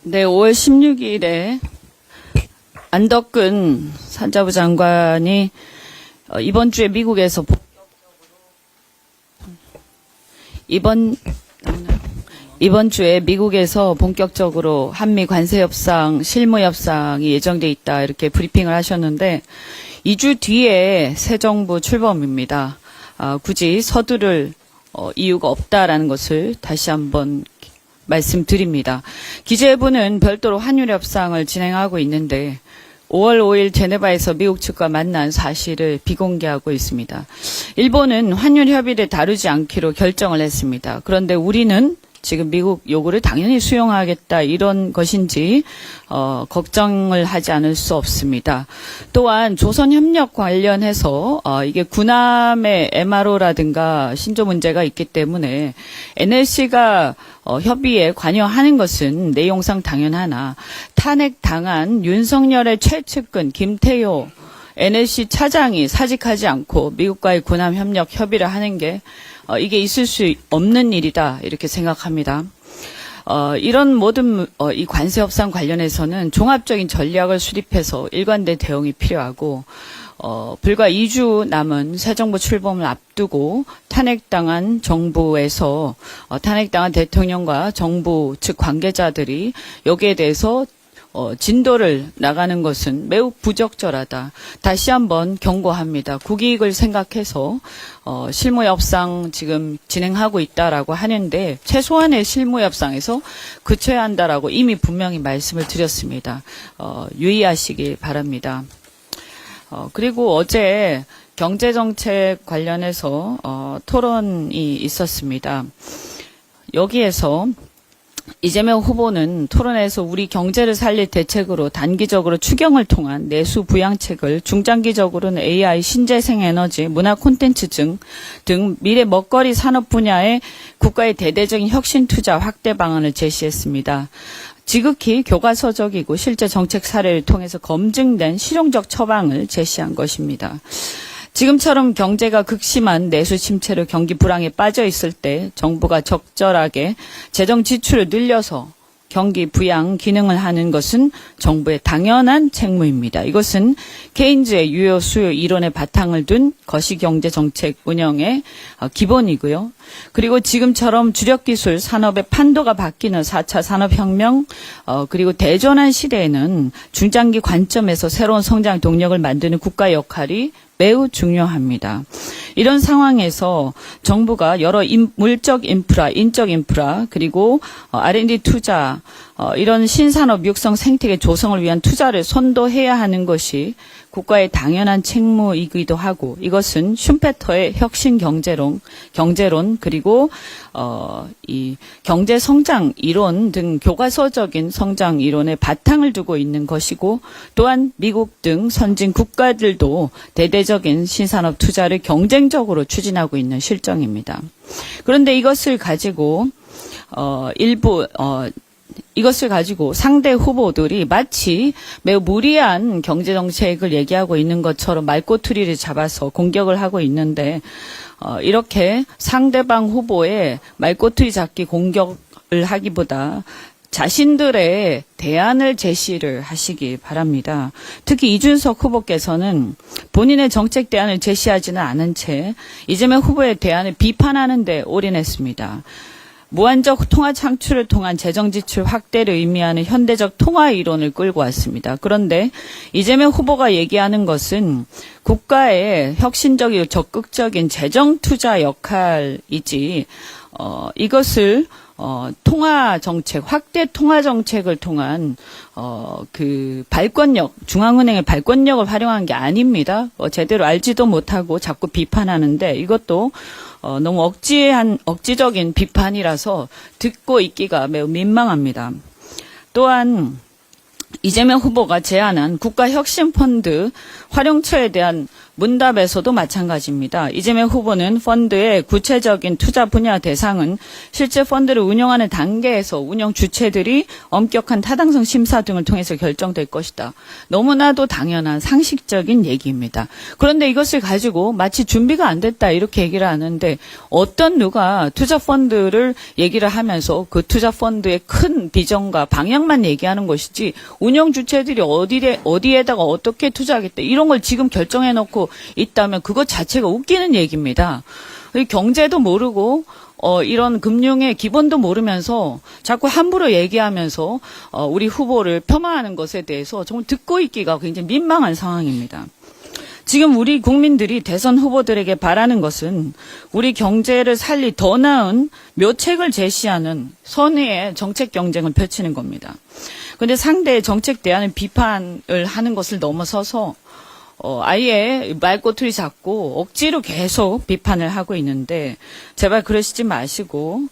네, 5월 16일에 안덕근 산자부 장관이 이번 주에 미국에서 이번 주에 미국에서 본격적으로 한미 관세 협상, 실무 협상이 예정돼 있다 이렇게 브리핑을 하셨는데 2주 뒤에 새 정부 출범입니다. 굳이 서두를 이유가 없다라는 것을 다시 한번 말씀드립니다. 기재부는 별도로 환율 협상을 진행하고 있는데 5월 5일 제네바에서 미국 측과 만난 사실을 비공개하고 있습니다. 일본은 환율 협의를 다루지 않기로 결정을 했습니다. 그런데 우리는 지금 미국 요구를 당연히 수용하겠다 이런 것인지 걱정을 하지 않을 수 없습니다. 또한 조선협력 관련해서 이게 군함의 MRO라든가 신조 문제가 있기 때문에 NLC가 협의에 관여하는 것은 내용상 당연하나 탄핵당한 윤석열의 최측근 김태효 NLC 차장이 사직하지 않고 미국과의 군함 협력 협의를 하는 게 이게 있을 수 없는 일이다 이렇게 생각합니다. 이런 모든 이 관세 협상 관련해서는 종합적인 전략을 수립해서 일관된 대응이 필요하고 불과 2주 남은 새 정부 출범을 앞두고 탄핵당한 정부에서 탄핵당한 대통령과 정부 측 관계자들이 여기에 대해서 진도를 나가는 것은 매우 부적절하다. 다시 한번 경고합니다. 국익을 생각해서 실무 협상 지금 진행하고 있다라고 하는데 최소한의 실무 협상에서 그쳐야 한다라고 이미 분명히 말씀을 드렸습니다. 유의하시길 바랍니다. 그리고 어제 경제정책 관련해서 토론이 있었습니다. 여기에서 이재명 후보는 토론에서 우리 경제를 살릴 대책으로 단기적으로 추경을 통한 내수 부양책을 중장기적으로는 AI, 신재생 에너지, 문화 콘텐츠 등 미래 먹거리 산업 분야에 국가의 대대적인 혁신 투자 확대 방안을 제시했습니다. 지극히 교과서적이고 실제 정책 사례를 통해서 검증된 실용적 처방을 제시한 것입니다. 지금처럼 경제가 극심한 내수 침체로 경기 불황에 빠져 있을 때 정부가 적절하게 재정 지출을 늘려서 경기 부양 기능을 하는 것은 정부의 당연한 책무입니다. 이것은 케인즈의 유효 수요 이론의 바탕을 둔 거시경제 정책 운영의 기본이고요. 그리고 지금처럼 주력기술 산업의 판도가 바뀌는 4차 산업혁명 그리고 대전환 시대에는 중장기 관점에서 새로운 성장 동력을 만드는 국가 역할이 매우 중요합니다. 이런 상황에서 정부가 여러 물적 인프라, 인적 인프라, 그리고 R&D 투자, 이런 신산업 육성 생태계 조성을 위한 투자를 선도해야 하는 것이 국가의 당연한 책무이기도 하고 이것은 슈페터의 혁신 경제론 그리고 이 경제 성장 이론 등 교과서적인 성장 이론의 바탕을 두고 있는 것이고 또한 미국 등 선진 국가들도 대대적인 신산업 투자를 경쟁적으로 추진하고 있는 실정입니다. 그런데 이것을 가지고 상대 후보들이 마치 매우 무리한 경제정책을 얘기하고 있는 것처럼 말꼬투리를 잡아서 공격을 하고 있는데 이렇게 상대방 후보의 말꼬투리 잡기 공격을 하기보다 자신들의 대안을 제시를 하시기 바랍니다. 특히 이준석 후보께서는 본인의 정책 대안을 제시하지는 않은 채 이재명 후보의 대안을 비판하는 데 올인했습니다. 무한적 통화 창출을 통한 재정 지출 확대를 의미하는 현대적 통화 이론을 끌고 왔습니다. 그런데 이재명 후보가 얘기하는 것은 국가의 혁신적이고 적극적인 재정 투자 역할이지 이것을 통화 정책, 확대 통화 정책을 통한 그 발권력, 중앙은행의 발권력을 활용한 게 아닙니다. 제대로 알지도 못하고 자꾸 비판하는데 이것도 너무 억지적인 비판이라서 듣고 있기가 매우 민망합니다. 또한 이재명 후보가 제안한 국가혁신펀드 활용처에 대한 문답에서도 마찬가지입니다. 이재명 후보는 펀드의 구체적인 투자 분야 대상은 실제 펀드를 운영하는 단계에서 운영 주체들이 엄격한 타당성 심사 등을 통해서 결정될 것이다. 너무나도 당연한 상식적인 얘기입니다. 그런데 이것을 가지고 마치 준비가 안 됐다 이렇게 얘기를 하는데 어떤 누가 투자 펀드를 얘기를 하면서 그 투자 펀드의 큰 비전과 방향만 얘기하는 것이지 운영 주체들이 어디에다가 어떻게 투자하겠다 이런 걸 지금 결정해 놓고 있다면 그것 자체가 웃기는 얘기입니다. 경제도 모르고 이런 금융의 기본도 모르면서 자꾸 함부로 얘기하면서 우리 후보를 폄하하는 것에 대해서 정말 듣고 있기가 굉장히 민망한 상황입니다. 지금 우리 국민들이 대선 후보들에게 바라는 것은 우리 경제를 살리 더 나은 묘책을 제시하는 선의의 정책 경쟁을 펼치는 겁니다. 그런데 상대의 정책 대안을 비판을 하는 것을 넘어서서 아예 말꼬투리 잡고 억지로 계속 비판을 하고 있는데 제발 그러시지 마시고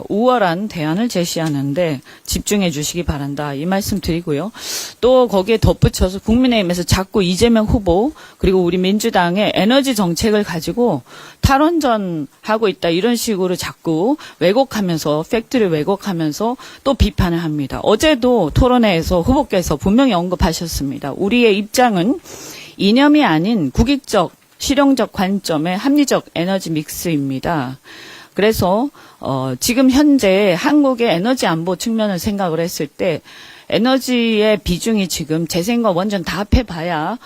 우월한 대안을 제시하는데 집중해 주시기 바란다. 이 말씀 드리고요. 또 거기에 덧붙여서 국민의힘에서 자꾸 이재명 후보 그리고 우리 민주당의 에너지 정책을 가지고 탈원전하고 있다. 이런 식으로 자꾸 왜곡하면서 팩트를 왜곡하면서 또 비판을 합니다. 어제도 토론회에서 후보께서 분명히 언급하셨습니다. 우리의 입장은 이념이 아닌 국익적, 실용적 관점의 합리적 에너지 믹스입니다. 그래서 지금 현재 한국의 에너지 안보 측면을 생각을 했을 때 에너지의 비중이 지금 재생과 원전 다 합해봐야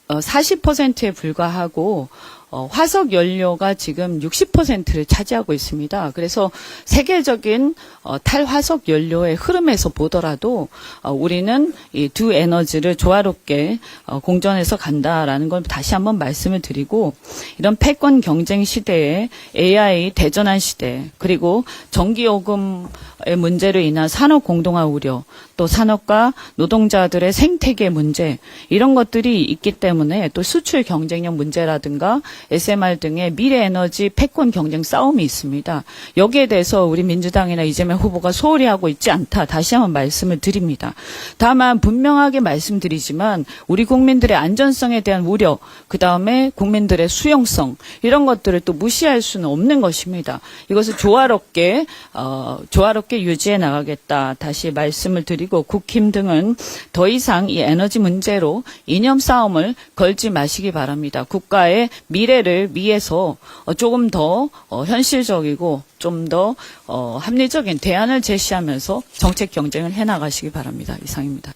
40%에 불과하고 화석 연료가 지금 60%를 차지하고 있습니다. 그래서 세계적인 탈화석 연료의 흐름에서 보더라도 우리는 이 두 에너지를 조화롭게 공존해서 간다라는 걸 다시 한번 말씀을 드리고 이런 패권 경쟁 시대에 AI 대전환 시대 그리고 전기요금의 문제로 인한 산업 공동화 우려 또 산업과 노동자들의 생태계 문제 이런 것들이 있기 때문에 또 수출 경쟁력 문제라든가 SMR 등의 미래 에너지 패권 경쟁 싸움이 있습니다. 여기에 대해서 우리 민주당이나 이재명 후보가 소홀히 하고 있지 않다. 다시 한번 말씀을 드립니다. 다만 분명하게 말씀드리지만 우리 국민들의 안전성에 대한 우려, 그다음에 국민들의 수용성 이런 것들을 또 무시할 수는 없는 것입니다. 이것을 조화롭게 유지해 나가겠다. 다시 말씀을 드리고 국힘 등은 더 이상 이 에너지 문제로 이념 싸움을 걸지 마시기 바랍니다. 국가의 미래를 위해서 조금 더 현실적이고 좀 더 합리적인 대안을 제시하면서 정책 경쟁을 해나가시기 바랍니다. 이상입니다.